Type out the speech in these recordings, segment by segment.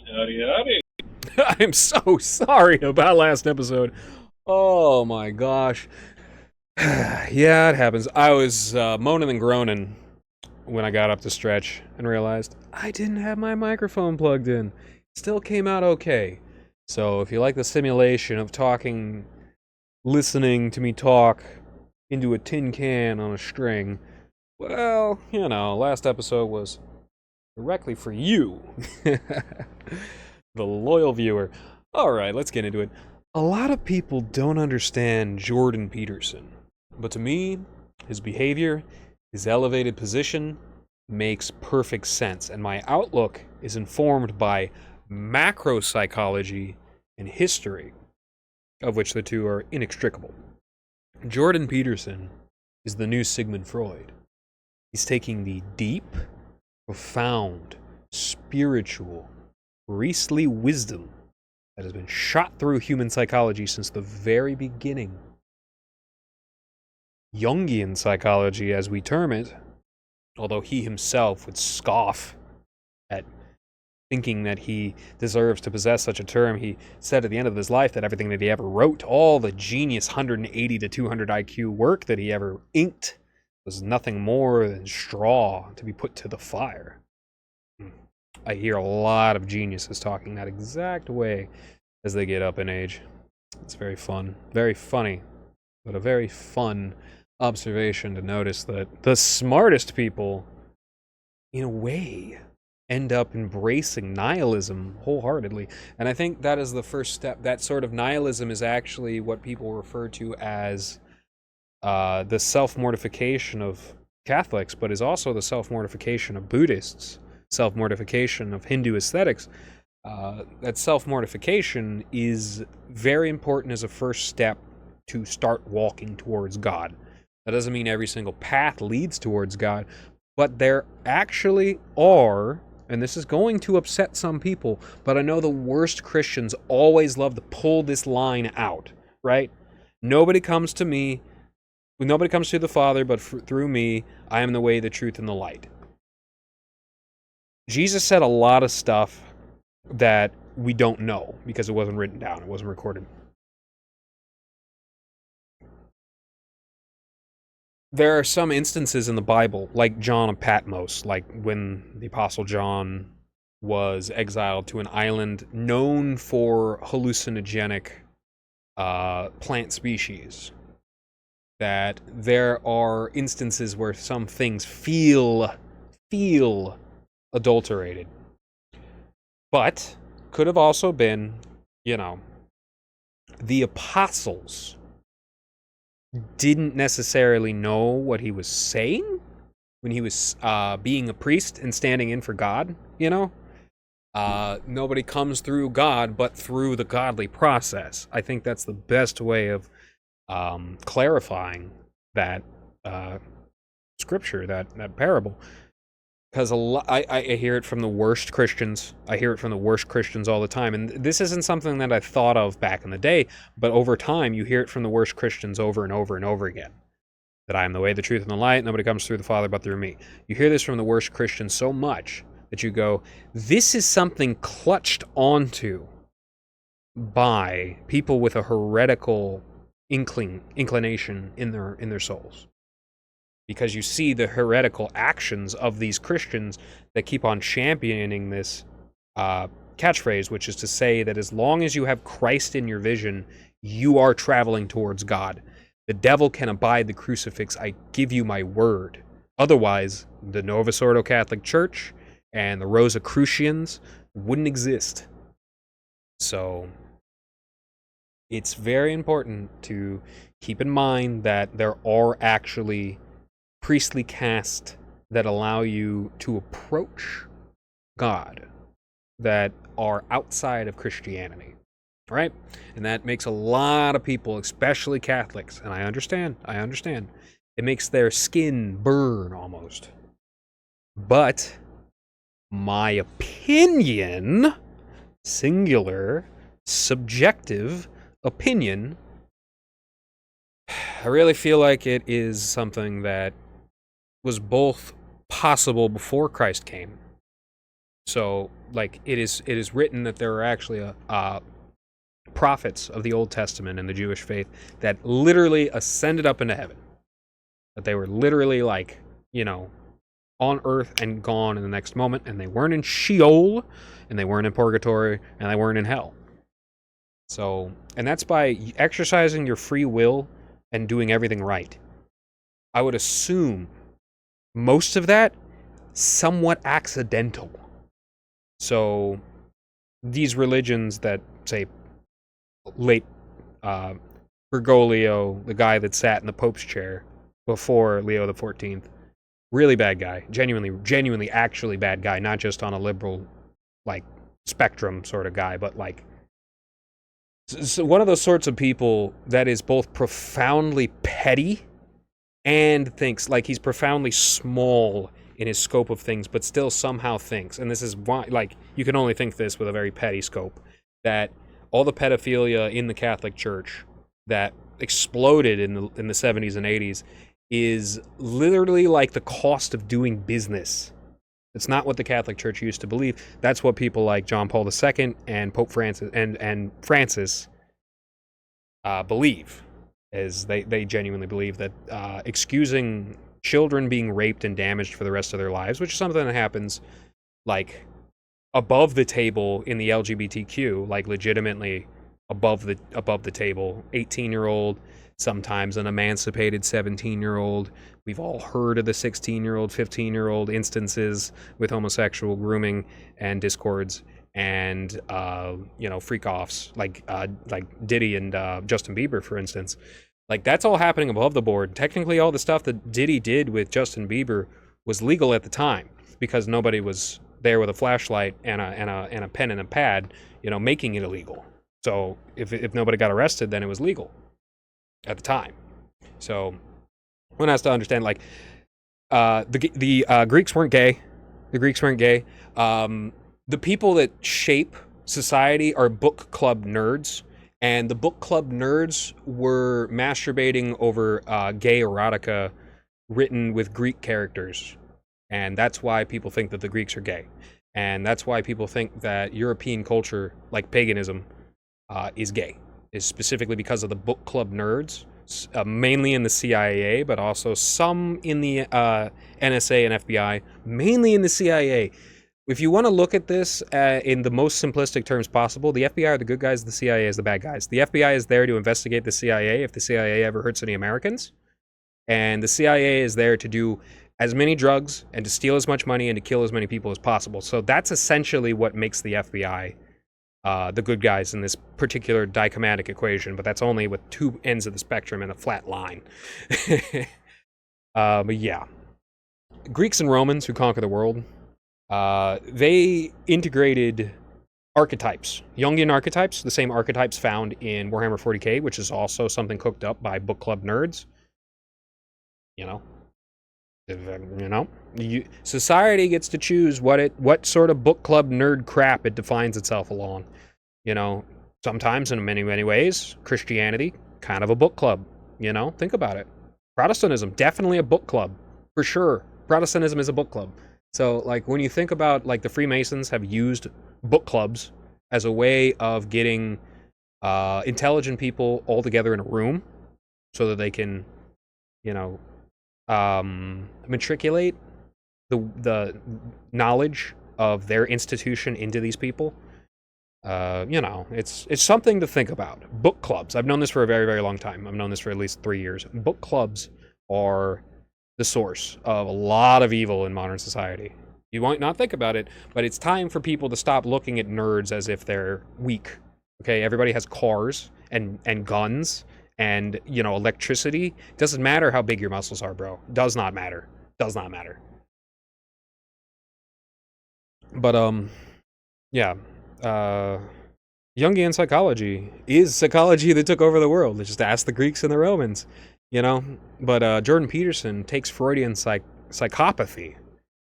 Howdy, howdy. I'm so sorry about last episode. Oh my gosh. Yeah, it happens. I was moaning and groaning when I got up to stretch and realized I didn't have my microphone plugged in. Still came out okay. So if you like the simulation of talking, listening to me talk into a tin can on a string, well, last episode was directly for you, the loyal viewer. All right, let's get into it. A lot of people don't understand Jordan Peterson, but to me, his behavior, his elevated position makes perfect sense, and my outlook is informed by macro psychology and history, of which the two are inextricable. Jordan Peterson is the new Sigmund Freud. He's taking the deep, profound, spiritual, priestly wisdom that has been shot through human psychology since the very beginning. Jungian psychology, as we term it, although he himself would scoff at thinking that he deserves to possess such a term. He said at the end of his life that everything that he ever wrote, all the genius 180 to 200 IQ work that he ever inked, was nothing more than straw to be put to the fire. I hear a lot of geniuses talking that exact way as they get up in age. It's very fun, very funny, but a very fun observation to notice that the smartest people, in a way, end up embracing nihilism wholeheartedly. And I think that is the first step. That sort of nihilism is actually what people refer to as the self-mortification of Catholics, but is also the self-mortification of Buddhists, self-mortification of Hindu aesthetics. That self-mortification is very important as a first step to start walking towards God. That doesn't mean every single path leads towards God, but there actually are, and this is going to upset some people, but I know the worst Christians always love to pull this line out, right? Nobody comes to me, nobody comes to the Father, but through me, I am the way, the truth, and the light. Jesus said a lot of stuff that we don't know because it wasn't written down, it wasn't recorded. There are some instances in the Bible, like John of Patmos, like when the Apostle John was exiled to an island known for hallucinogenic plant species, that there are instances where some things feel adulterated. But could have also been, the apostles didn't necessarily know what he was saying when he was being a priest and standing in for God, Nobody comes through God but through the godly process. I think that's the best way of clarifying that scripture, that parable. Because I hear it from the worst Christians. I hear it from the worst Christians all the time. And this isn't something that I thought of back in the day, but over time you hear it from the worst Christians over and over and over again. That I am the way, the truth, and the light. Nobody comes through the Father but through me. You hear this from the worst Christians so much that you go, this is something clutched onto by people with a heretical inclination in their souls. Because you see the heretical actions of these Christians that keep on championing this catchphrase, which is to say that as long as you have Christ in your vision, you are traveling towards God. The devil can abide the crucifix. I give you my word. Otherwise, the Novus Ordo Catholic Church and the Rosicrucians wouldn't exist. So it's very important to keep in mind that there are actually priestly castes that allow you to approach God that are outside of Christianity, right? And that makes a lot of people, especially Catholics, and I understand, it makes their skin burn almost. But my opinion, singular, subjective opinion, I really feel like it is something that was both possible before Christ came So, like, it is written that there are actually prophets of the Old Testament and the Jewish faith that literally ascended up into heaven. That they were literally, like, on earth and gone in the next moment, and they weren't in Sheol, and they weren't in purgatory, and they weren't in hell. So, and that's by exercising your free will and doing everything right. I would assume most of that somewhat accidental. So, these religions that say late Bergoglio, the guy that sat in the Pope's chair before Leo the 14th, really bad guy, genuinely, actually bad guy, not just on a liberal, like, spectrum sort of guy, but like, so one of those sorts of people that is both profoundly petty and thinks, like, he's profoundly small in his scope of things, but still somehow thinks, and this is why, like, you can only think this with a very petty scope, that all the pedophilia in the Catholic Church that exploded in the 70s and 80s is literally like the cost of doing business. It's not what the Catholic Church used to believe. That's what people like John Paul II and Pope Francis and Francis believe. Is they genuinely believe that excusing children being raped and damaged for the rest of their lives, which is something that happens, like, above the table in the LGBTQ, like, legitimately above the table, 18-year-old, sometimes an emancipated 17-year-old. We've all heard of the 16-year-old, 15-year-old instances with homosexual grooming and discords and freak-offs like Diddy and Justin Bieber, for instance. Like, that's all happening above the board. Technically, all the stuff that Diddy did with Justin Bieber was legal at the time because nobody was there with a flashlight and a pen and a pad, making it illegal. So if nobody got arrested, then it was legal at the time. So one has to understand, like, the Greeks weren't gay. The Greeks weren't gay. The people that shape society are book club nerds. And the book club nerds were masturbating over gay erotica written with Greek characters. And that's why people think that the Greeks are gay. And that's why people think that European culture, like paganism, is gay. Is specifically because of the book club nerds, mainly in the CIA, but also some in the NSA and FBI, mainly in the CIA. If you want to look at this in the most simplistic terms possible, the FBI are the good guys, the CIA is the bad guys. The FBI is there to investigate the CIA if the CIA ever hurts any Americans. And the CIA is there to do as many drugs and to steal as much money and to kill as many people as possible. So that's essentially what makes the FBI the good guys in this particular dichomatic equation, but that's only with two ends of the spectrum and a flat line. But yeah. Greeks and Romans who conquer the world, they integrated archetypes, Jungian archetypes, the same archetypes found in Warhammer 40k, which is also something cooked up by book club nerds. Society gets to choose what sort of book club nerd crap it defines itself along. Sometimes in many, many ways, Christianity, kind of a book club. Think about it. Protestantism, definitely a book club, for sure. Protestantism is a book club. So, like, when you think about, like, the Freemasons have used book clubs as a way of getting intelligent people all together in a room so that they can, matriculate the knowledge of their institution into these people. It's something to think about. Book clubs. I've known this for a very, very long time. I've known this for at least 3 years. Book clubs are the source of a lot of evil in modern society. You might not think about it, but it's time for people to stop looking at nerds as if they're weak. Okay, everybody has cars and guns and, electricity. Doesn't matter how big your muscles are, bro. Does not matter. Does not matter. But, yeah. Jungian psychology is psychology that took over the world. Just ask the Greeks and the Romans, But Jordan Peterson takes Freudian psychopathy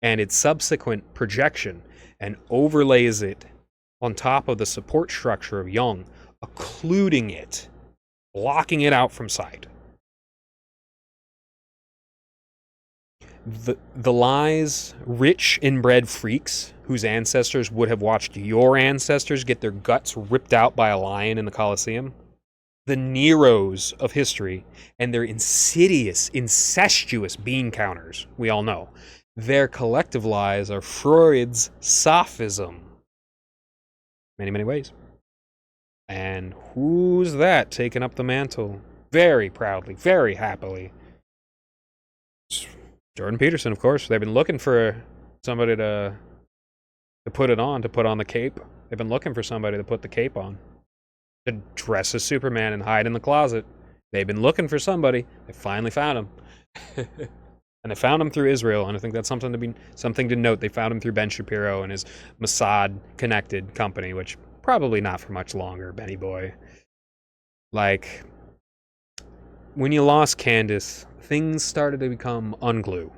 and its subsequent projection and overlays it on top of the support structure of Jung, occluding it, blocking it out from sight. The lies, rich inbred freaks whose ancestors would have watched your ancestors get their guts ripped out by a lion in the Colosseum, the Neros of history, and their insidious, incestuous bean counters, we all know. Their collective lies are Freud's sophism. Many, many ways. And who's that taking up the mantle? Very proudly, very happily. Jordan Peterson, of course. They've been looking for somebody to put it on, to put on the cape. They've been looking for somebody to put the cape on, to dress as Superman and hide in the closet. They've been looking for somebody. They finally found him. And they found him through Israel, and I think that's something to note. They found him through Ben Shapiro and his Mossad-connected company, which probably not for much longer, Benny boy. Like, when you lost Candace, things started to become unglue.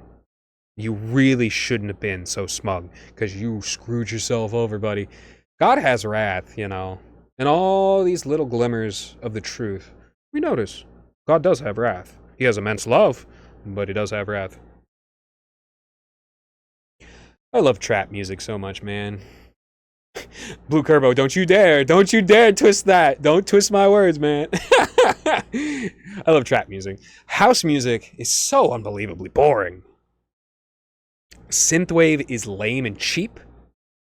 You really shouldn't have been so smug, because you screwed yourself over, buddy. God has wrath, you know. And all these little glimmers of the truth, we notice God does have wrath. He has immense love, but he does have wrath. I love trap music so much, man. Blue Curvo, don't you dare twist that. Don't twist my words, man. I love trap music. House music is so unbelievably boring. Synthwave is lame and cheap.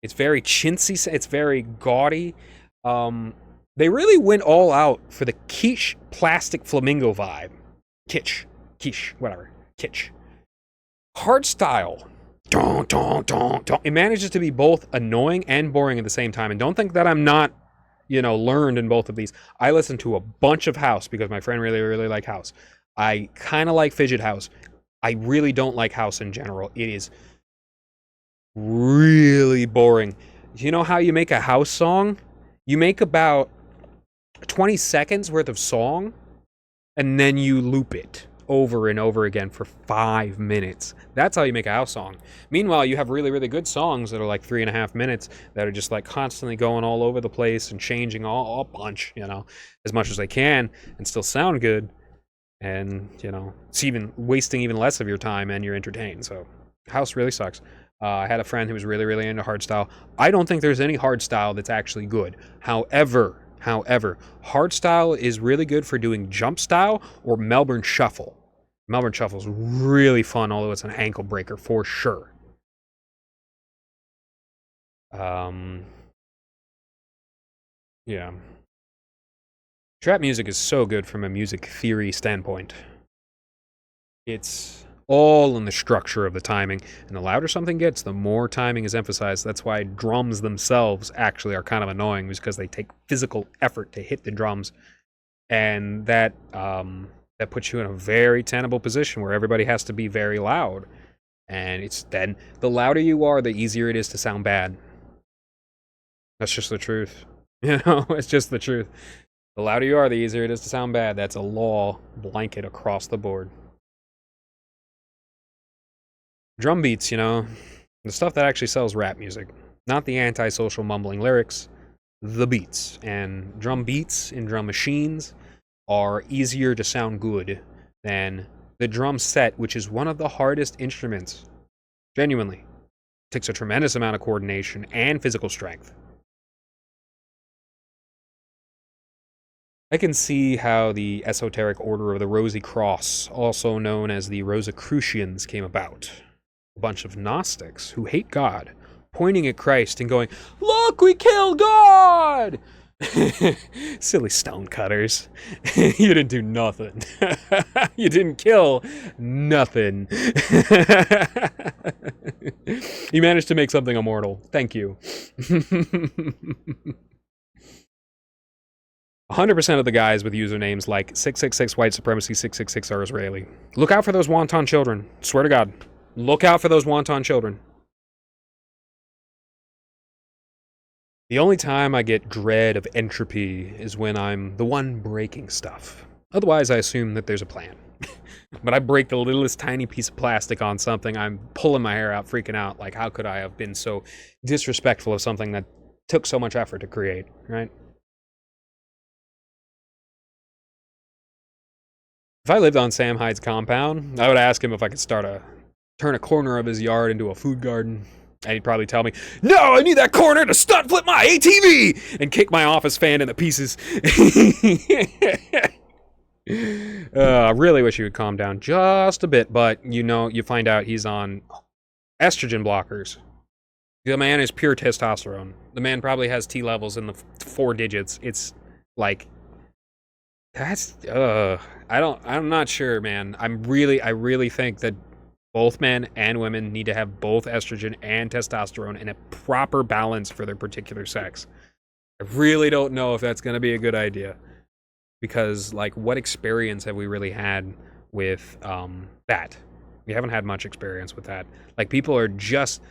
It's very chintzy. It's very gaudy. They really went all out for the quiche plastic flamingo vibe. Quiche, whatever. Kitsch. Hardstyle. It manages to be both annoying and boring at the same time. And don't think that I'm not, learned in both of these. I listen to a bunch of house because my friend really, really like house. I kind of like fidget house. I really don't like house in general. It is really boring. You know how you make a house song? You make about 20 seconds worth of song, and then you loop it over and over again for 5 minutes. That's how you make a house song. Meanwhile, you have really, really good songs that are like 3.5 minutes that are just like constantly going all over the place and changing all bunch, as much as they can and still sound good. And, it's even wasting even less of your time and you're entertained. So house really sucks. I had a friend who was really, really into hardstyle. I don't think there's any hardstyle that's actually good. However, hardstyle is really good for doing jump style or Melbourne shuffle. Melbourne shuffle is really fun, although it's an ankle breaker for sure. Yeah. Trap music is so good from a music theory standpoint. It's all in the structure of the timing, and the louder something gets, the more timing is emphasized. That's why drums themselves actually are kind of annoying, because they take physical effort to hit the drums, and that puts you in a very tenable position where everybody has to be very loud. And it's then the louder you are, the easier it is to sound bad. That's just the truth. It's just the truth. The louder you are, the easier it is to sound bad. That's a law blanket across the board. Drum beats, the stuff that actually sells rap music. Not the antisocial mumbling lyrics, the beats. And drum beats in drum machines are easier to sound good than the drum set, which is one of the hardest instruments. Genuinely. It takes a tremendous amount of coordination and physical strength. I can see how the esoteric order of the Rosy Cross, also known as the Rosicrucians, came about. A bunch of Gnostics who hate God, pointing at Christ and going, "Look, we killed God!" Silly stonecutters. You didn't do nothing. You didn't kill nothing. You managed to make something immortal. Thank you. 100% of the guys with usernames like 666 white supremacy 666 are Israeli. Look out for those wonton children. Swear to God. Look out for those wonton children. The only time I get dread of entropy is when I'm the one breaking stuff. Otherwise, I assume that there's a plan. But I break the littlest tiny piece of plastic on something, I'm pulling my hair out, freaking out. Like, how could I have been so disrespectful of something that took so much effort to create, right? If I lived on Sam Hyde's compound, I would ask him if I could start a turn a corner of his yard into a food garden. And he'd probably tell me, no, I need that corner to stunt flip my ATV and kick my office fan into pieces. I really wish he would calm down just a bit, but you find out he's on estrogen blockers. The man is pure testosterone. The man probably has T levels in the 4 digits. It's like, I'm not sure, man. I really think that both men and women need to have both estrogen and testosterone in a proper balance for their particular sex. I really don't know if that's going to be a good idea. Because, like, what experience have we really had with that? We haven't had much experience with that. Like, people are just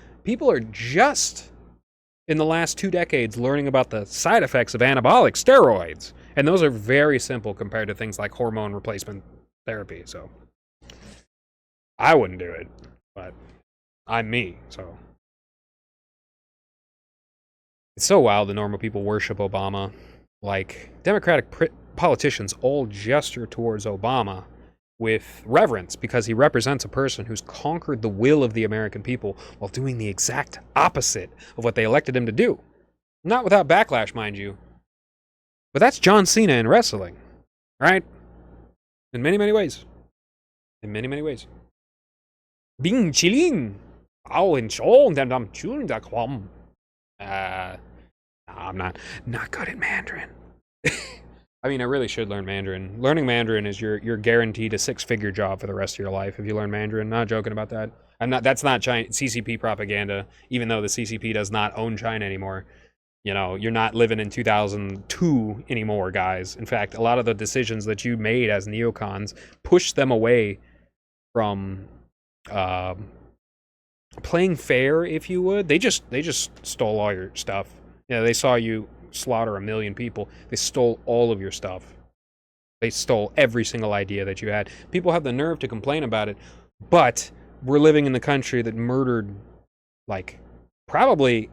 in the last 2 decades learning about the side effects of anabolic steroids. And those are very simple compared to things like hormone replacement therapy. So, I wouldn't do it, but I'm me, so. It's so wild the normal people worship Obama. Like, Democratic politicians all gesture towards Obama with reverence because he represents a person who's conquered the will of the American people while doing the exact opposite of what they elected him to do. Not without backlash, mind you. But that's John Cena in wrestling, right? In many, many ways. In many, many ways. Bing chilling. I'm not good at Mandarin. I mean, I really should learn Mandarin. Learning Mandarin is you're guaranteed a 6-figure job for the rest of your life if you learn Mandarin. Not joking about that. That's not China, CCP propaganda, even though the CCP does not own China anymore. You're not living in 2002 anymore, guys. In fact, a lot of the decisions that you made as neocons pushed them away from playing fair, if you would. They just stole all your stuff. They saw you slaughter 1 million people. They stole all of your stuff. They stole every single idea that you had. People have the nerve to complain about it, but we're living in the country that murdered, like, probably,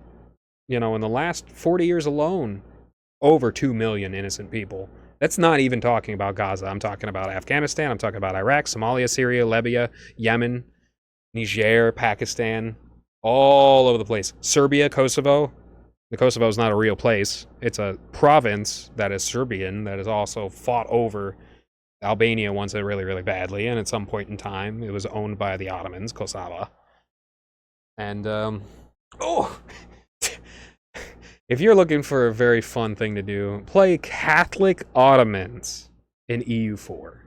in the last 40 years alone, over 2 million innocent people. That's not even talking about Gaza. I'm talking about Afghanistan. I'm talking about Iraq, Somalia, Syria, Libya, Yemen, Niger, Pakistan, all over the place. Serbia, Kosovo. The Kosovo is not a real place. It's a province that is Serbian that has also fought over Albania once really, really badly. And at some point in time, it was owned by the Ottomans, Kosovo. And, if you're looking for a very fun thing to do, play Catholic Ottomans in EU4.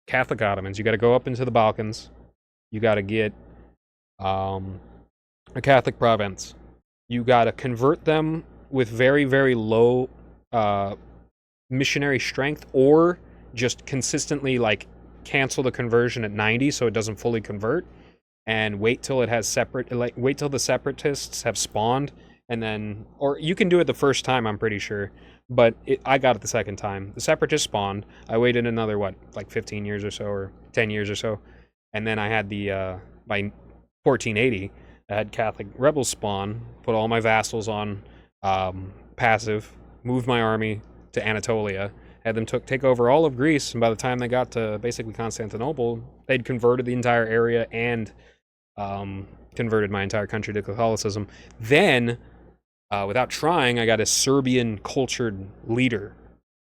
Catholic Ottomans. You got to go up into the Balkans. You got to get a Catholic province. You got to convert them with very, very low missionary strength, or just consistently, like, cancel the conversion at 90 so it doesn't fully convert, and wait till it has wait till the separatists have spawned, and then, or you can do it the first time, I'm pretty sure, but I got it the second time. The separatists spawned. I waited another, 15 years or so, or 10 years or so, and then I had by 1480, I had Catholic rebels spawn, put all my vassals on passive, moved my army to Anatolia, had them take over all of Greece, and by the time they got to basically Constantinople, they'd converted the entire area and converted my entire country to Catholicism. Then, without trying, I got a Serbian cultured leader.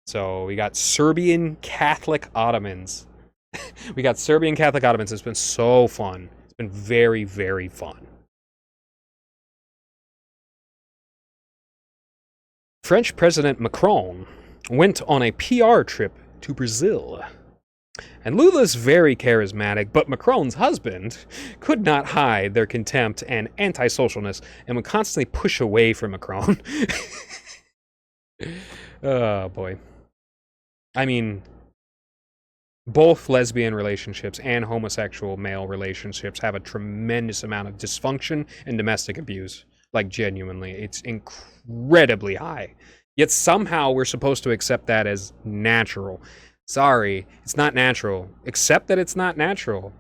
So we got Serbian Catholic Ottomans. It's been so fun. It's been very, very fun. French President Macron went on a PR trip to Brazil. And Lula's very charismatic, but Macron's husband could not hide their contempt and antisocialness and would constantly push away from Macron. Oh, boy. I mean, both lesbian relationships and homosexual male relationships have a tremendous amount of dysfunction and domestic abuse. Like, genuinely, it's incredibly high. Yet somehow we're supposed to accept that as natural. Sorry, it's not natural. Accept that it's not natural.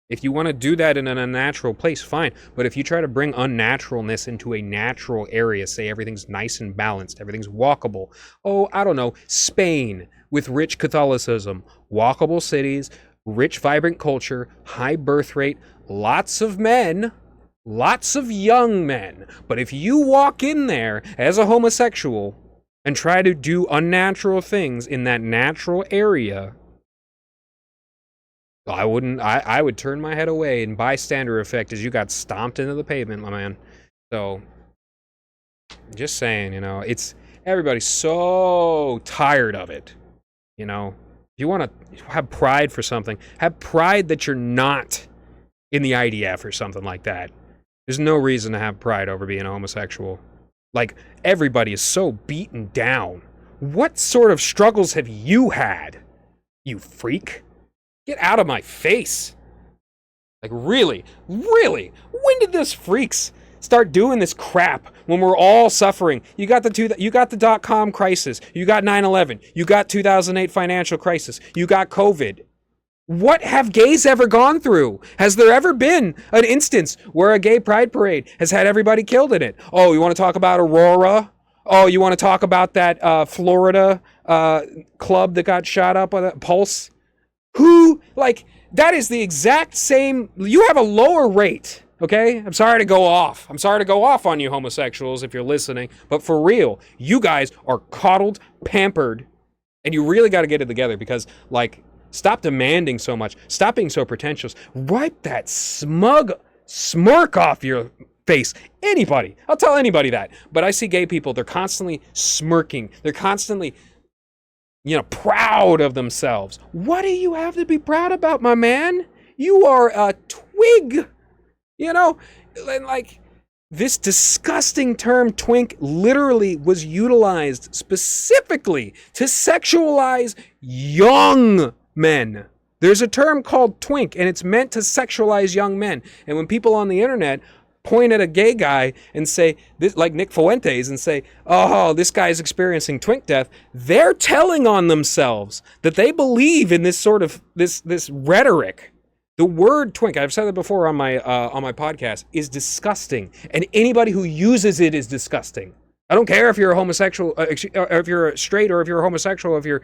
If you want to do that in an unnatural place, fine. But if you try to bring unnaturalness into a natural area, say everything's nice and balanced, everything's walkable. Oh, I don't know, Spain with rich Catholicism, walkable cities, rich, vibrant culture, high birth rate, lots of men, lots of young men. But if you walk in there as a homosexual and try to do unnatural things in that natural area, I would turn my head away and bystander effect as you got stomped into the pavement, my man. So, just saying, it's everybody's so tired of it. If you want to have pride for something, have pride that you're not in the IDF or something like that. There's no reason to have pride over being a homosexual. Like, everybody is so beaten down. What sort of struggles have you had, you freak? Get out of my face. Like, really? Really? When did this freaks start doing this crap when we're all suffering? You got the dot-com crisis. You got 9/11. You got 2008 financial crisis. You got COVID. What have gays ever gone through? Has there ever been an instance where a gay pride parade has had everybody killed in it? Oh, you want to talk about Aurora? Oh, you want to talk about that Florida club that got shot up with a Pulse? That is the exact same. You have a lower rate. Okay? I'm sorry to go off. I'm sorry to go off on you homosexuals if you're listening. But for real, you guys are coddled, pampered, and you really got to get it together because, stop demanding so much. Stop being so pretentious. Wipe that smug smirk off your face. Anybody. I'll tell anybody that. But I see gay people, they're constantly smirking. They're constantly, proud of themselves. What do you have to be proud about, my man? You are a twig. This disgusting term twink literally was utilized specifically to sexualize young men. There's a term called twink, and it's meant to sexualize young men. And when people on the internet point at a gay guy and say, this, like Nick Fuentes, and say, oh, this guy's experiencing twink death, they're telling on themselves that they believe in this sort of, this rhetoric. The word twink, I've said it before on my podcast, is disgusting. And anybody who uses it is disgusting. I don't care if you're a homosexual, or if you're straight, or if you're a homosexual, if you're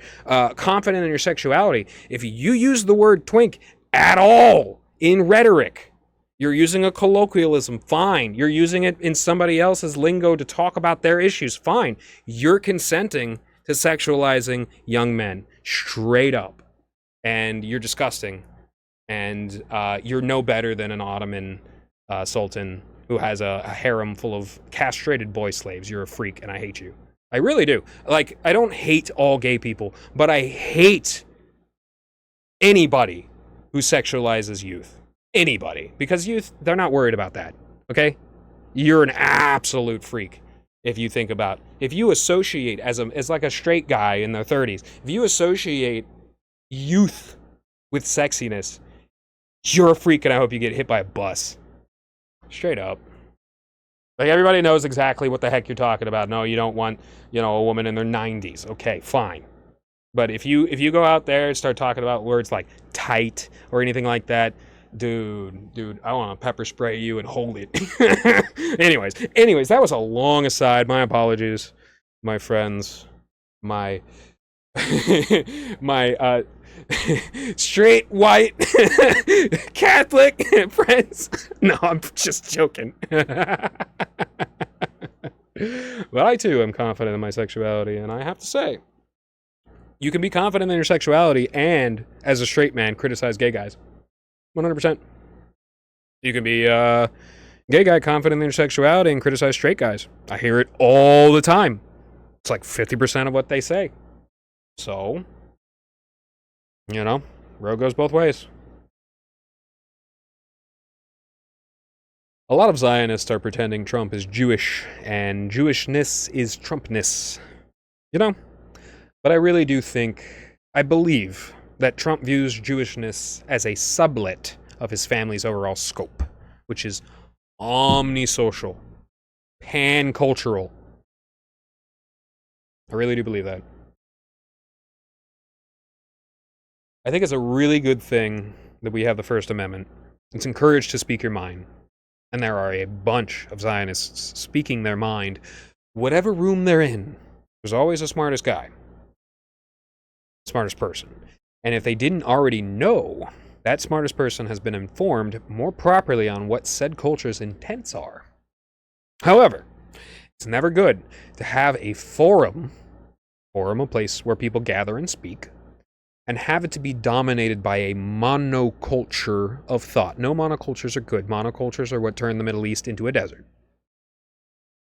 confident in your sexuality. If you use the word twink at all in rhetoric, you're using a colloquialism, fine. You're using it in somebody else's lingo to talk about their issues, fine. You're consenting to sexualizing young men, straight up. And you're disgusting. And you're no better than an Ottoman sultan who has a harem full of castrated boy slaves. You're a freak, and I hate you. I really do. I don't hate all gay people, but I hate anybody who sexualizes youth. Anybody. Because youth, they're not worried about that, okay? You're an absolute freak if you think about... If you associate, as like a straight guy in their 30s, if you associate youth with sexiness, you're a freak, and I hope you get hit by a bus. Straight up. Everybody knows exactly what the heck you're talking about. No, you don't want, a woman in their 90s. Okay, fine. But if you go out there and start talking about words like tight or anything like that, dude, I want to pepper spray you and hold it. Anyways, that was a long aside. My apologies, my friends, my straight white Catholic friends. No, I'm just joking. But I too am confident in my sexuality, and I have to say, you can be confident in your sexuality and, as a straight man, criticize gay guys. 100%. You can be a gay guy confident in your sexuality and criticize straight guys. I hear it all the time. It's like 50% of what they say. So, road goes both ways. A lot of Zionists are pretending Trump is Jewish, and Jewishness is Trumpness. But I really do I believe that Trump views Jewishness as a sublet of his family's overall scope, which is omnisocial, pan-cultural. I really do believe that. I think it's a really good thing that we have the First Amendment. It's encouraged to speak your mind. And there are a bunch of Zionists speaking their mind. Whatever room they're in, there's always the smartest guy. Smartest person. And if they didn't already know, that smartest person has been informed more properly on what said culture's intents are. However, it's never good to have a forum, a place where people gather and speak, and have it to be dominated by a monoculture of thought. No monocultures are good. Monocultures are what turned the Middle East into a desert.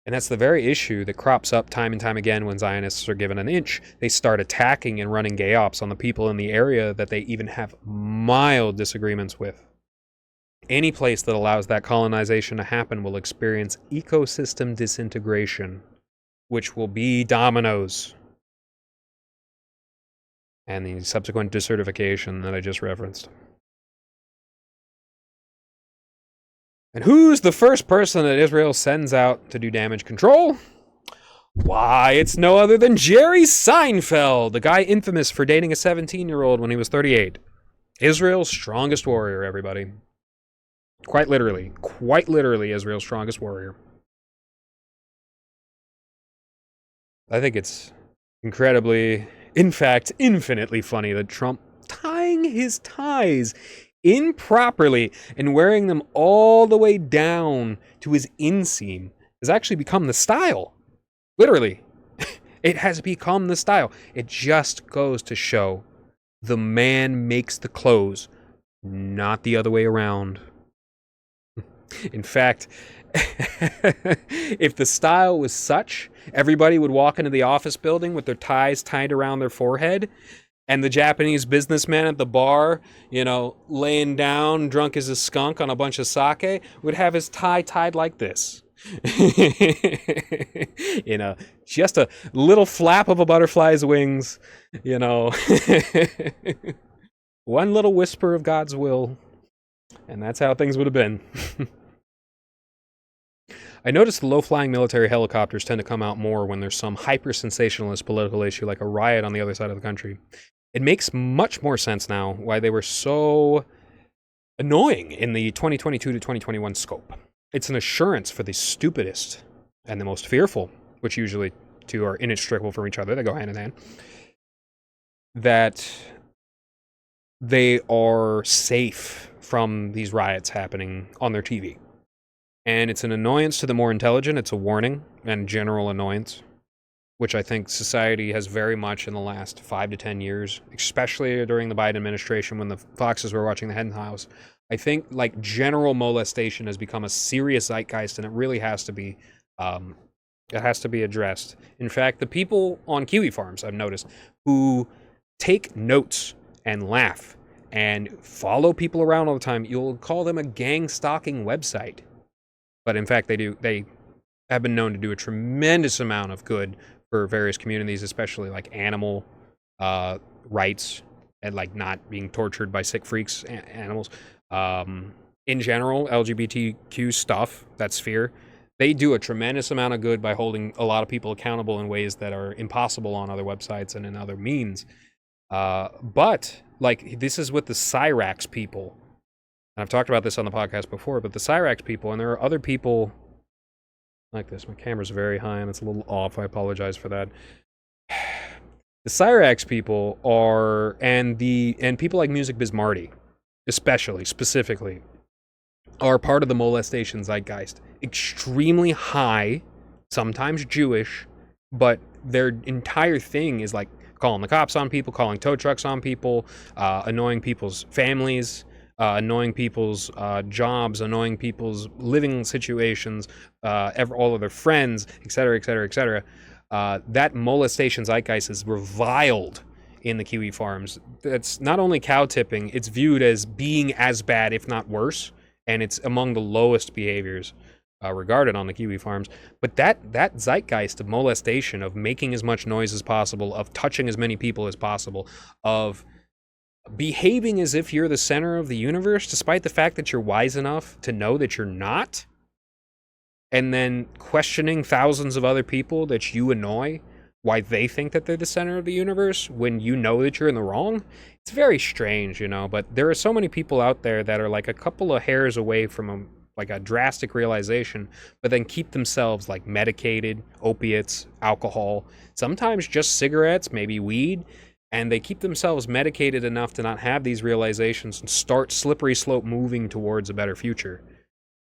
And that's the very issue that crops up time and time again when Zionists are given an inch. They start attacking and running gay ops on the people in the area that they even have mild disagreements with. Any place that allows that colonization to happen will experience ecosystem disintegration, which will be dominoes. And the subsequent desertification that I just referenced. And who's the first person that Israel sends out to do damage control? Why, it's no other than Jerry Seinfeld, the guy infamous for dating a 17-year-old when he was 38. Israel's strongest warrior, everybody. Quite literally, Israel's strongest warrior. I think it's incredibly, in fact, infinitely funny that Trump tying his ties improperly and wearing them all the way down to his inseam has actually become the style. Literally. It has become the style. It just goes to show the man makes the clothes, not the other way around. In fact, if the style was such, everybody would walk into the office building with their ties tied around their forehead, and the Japanese businessman at the bar, laying down, drunk as a skunk on a bunch of sake, would have his tie tied like this. Just a little flap of a butterfly's wings, one little whisper of God's will, and that's how things would have been. I noticed the low-flying military helicopters tend to come out more when there's some hyper-sensationalist political issue like a riot on the other side of the country. It makes much more sense now why they were so annoying in the 2022 to 2021 scope. It's an assurance for the stupidest and the most fearful, which usually two are inextricable from each other, they go hand in hand, that they are safe from these riots happening on their TV. And it's an annoyance to the more intelligent. It's a warning and general annoyance, which I think society has very much in the last 5 to 10 years, especially during the Biden administration when the foxes were watching the hen house. I think general molestation has become a serious zeitgeist, and it really has to be. It has to be addressed. In fact, the people on kiwi farms, I've noticed, who take notes and laugh and follow people around all the time, you'll call them a gang stalking website. But in fact, they have been known to do a tremendous amount of good for various communities, especially animal rights and not being tortured by sick freaks, animals. In general, LGBTQ stuff, that sphere, they do a tremendous amount of good by holding a lot of people accountable in ways that are impossible on other websites and in other means. But this is with the Cyrax people. And I've talked about this on the podcast before, but the Cyrax people, and there are other people like this. My camera's very high and it's a little off. I apologize for that. The Cyrax people are, and people like Music Biz Marty, specifically, are part of the molestation zeitgeist. Extremely high, sometimes Jewish, but their entire thing is calling the cops on people, calling tow trucks on people, annoying people's families, annoying people's jobs, annoying people's living situations, all of their friends, etc., etc., etc. That molestation zeitgeist is reviled in the kiwi farms. That's not only cow tipping, it's viewed as being as bad, if not worse, and it's among the lowest behaviors regarded on the kiwi farms. But that zeitgeist of molestation, of making as much noise as possible, of touching as many people as possible, of behaving as if you're the center of the universe, despite the fact that you're wise enough to know that you're not, and then questioning thousands of other people that you annoy why they think that they're the center of the universe when you know that you're in the wrong. It's very strange, but there are so many people out there that are a couple of hairs away from a drastic realization, but then keep themselves medicated, opiates, alcohol, sometimes just cigarettes, maybe weed, and they keep themselves medicated enough to not have these realizations and start slippery slope moving towards a better future.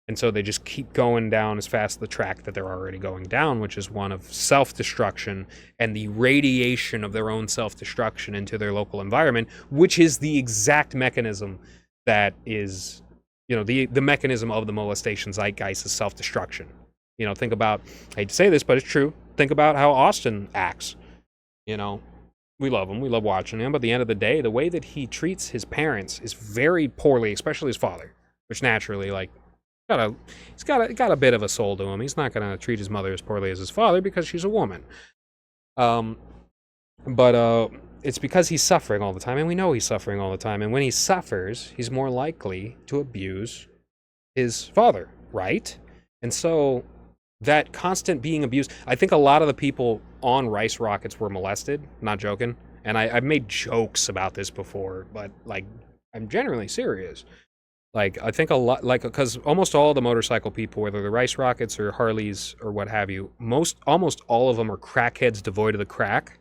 And so they just keep going down as fast the track that they're already going down, which is one of self-destruction and the radiation of their own self-destruction into their local environment, which is the exact mechanism that is, the mechanism of the molestation zeitgeist is self-destruction. Think about, I hate to say this, but it's true. Think about how Austin acts. We love him. We love watching him. But at the end of the day, the way that he treats his parents is very poorly, especially his father, which naturally, he's got a bit of a soul to him. He's not going to treat his mother as poorly as his father because she's a woman. But it's because he's suffering all the time, and we know he's suffering all the time. And when he suffers, he's more likely to abuse his father, right? And so that constant being abused, I think a lot of the people on rice rockets were molested. Not joking. And I've made jokes about this before, but I'm generally serious. I think a lot, because almost all the motorcycle people, whether they're rice rockets or Harleys or what have you, almost all of them are crackheads devoid of the crack.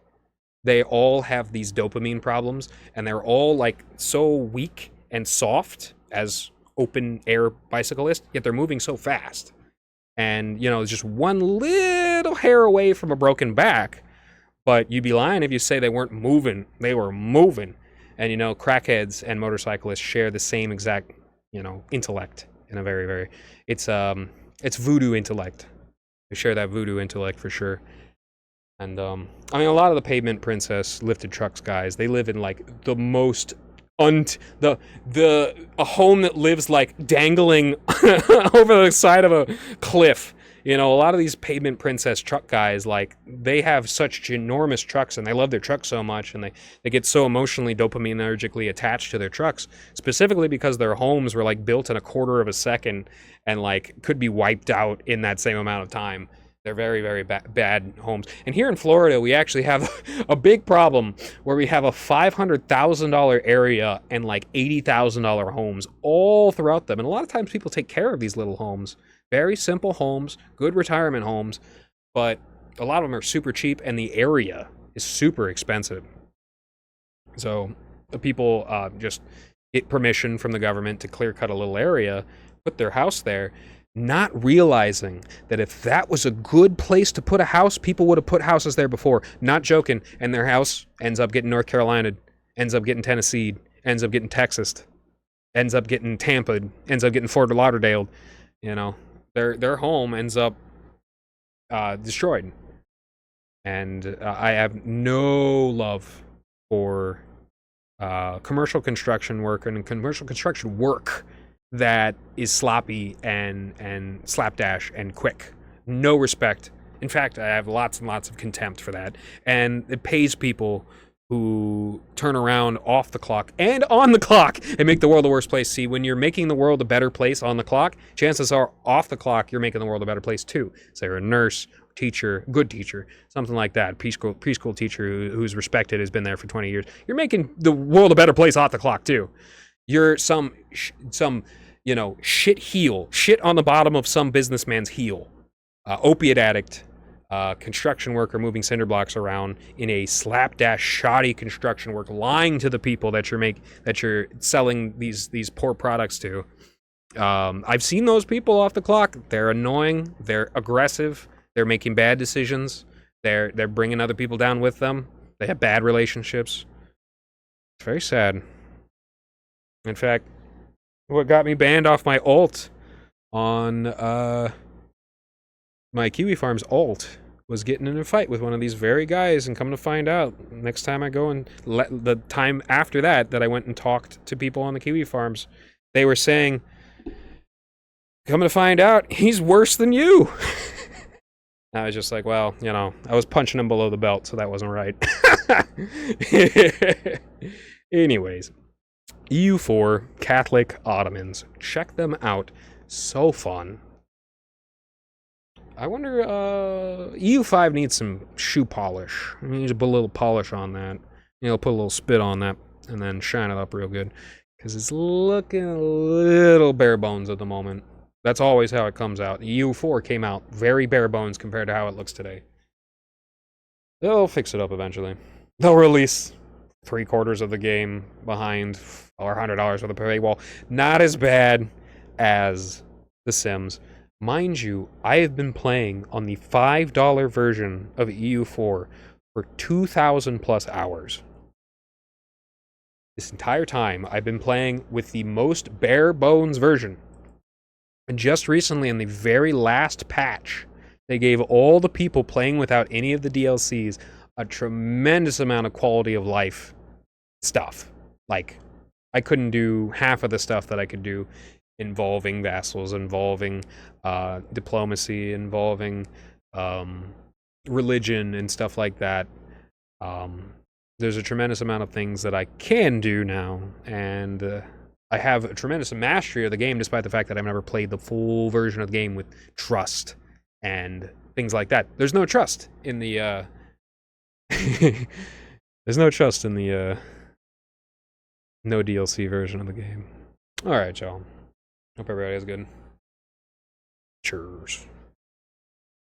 They all have these dopamine problems, and they're all so weak and soft as open air bicyclists, yet they're moving so fast. And, just one little hair away from a broken back, but you'd be lying if you say they weren't moving. They were moving. And, crackheads and motorcyclists share the same exact intellect in a very, very, it's voodoo intellect. They share that voodoo intellect for sure. And, a lot of the pavement princess lifted trucks guys, they live in the most, a home that lives dangling over the side of a cliff. A lot of these pavement princess truck guys, they have such enormous trucks, and they love their trucks so much, and they get so emotionally dopaminergically attached to their trucks, specifically because their homes were built in a quarter of a second and could be wiped out in that same amount of time. They're very, very bad homes. And here in Florida, we actually have a big problem where we have a $500,000 area and $80,000 homes all throughout them. And a lot of times people take care of these little homes. Very simple homes, good retirement homes, but a lot of them are super cheap and the area is super expensive. So the people just get permission from the government to clear cut a little area, put their house there, not realizing that if that was a good place to put a house, people would have put houses there before. Not joking. And their house ends up getting North Carolina, ends up getting Tennessee, ends up getting Texas, ends up getting Tampa, ends up getting Fort Lauderdale. Their home ends up destroyed. And I have no love for commercial construction work and commercial construction work that is sloppy and slapdash and quick. No respect. In fact, I have lots and lots of contempt for that. And it pays people who turn around off the clock and on the clock and make the world a worse place. See, when you're making the world a better place on the clock, chances are off the clock, you're making the world a better place too. So you're a nurse, teacher, good teacher, something like that, preschool teacher who's respected, has been there for 20 years. You're making the world a better place off the clock too. You're some shit heel, shit on the bottom of some businessman's heel, opiate addict, construction worker moving cinder blocks around in a slapdash shoddy construction work, lying to the people that you're selling these poor products to. I've seen those people off the clock. They're annoying. They're aggressive. They're making bad decisions. They're bringing other people down with them. They have bad relationships. It's very sad. In fact, what got me banned off my alt on my Kiwi Farms alt was getting in a fight with one of these very guys, and come to find out, next time I go and the time after that I went and talked to people on the Kiwi Farms, they were saying, come to find out, he's worse than you. I was just like, well, I was punching him below the belt, so that wasn't right. Anyways. EU4 Catholic Ottomans. Check them out. So fun. I wonder, EU5 needs some shoe polish. I mean, you just put a little polish on that. Put a little spit on that and then shine it up real good. Because it's looking a little bare bones at the moment. That's always how it comes out. EU4 came out very bare bones compared to how it looks today. They'll fix it up eventually. They'll release 3/4 of the game behind, or $100 worth of paywall. Not as bad as The Sims. Mind you, I have been playing on the $5 version of EU4 for 2,000 plus hours. This entire time, I've been playing with the most bare bones version. And just recently, in the very last patch, they gave all the people playing without any of the DLCs a tremendous amount of quality of life stuff. Like, I couldn't do half of the stuff that I could do involving vassals, involving diplomacy, involving religion and stuff like that. There's a tremendous amount of things that I can do now, and I have a tremendous mastery of the game, despite the fact that I've never played the full version of the game with trust and things like that. There's no trust in the there's no trust in the no DLC version of the game. Alright, y'all. Hope everybody is good. Cheers.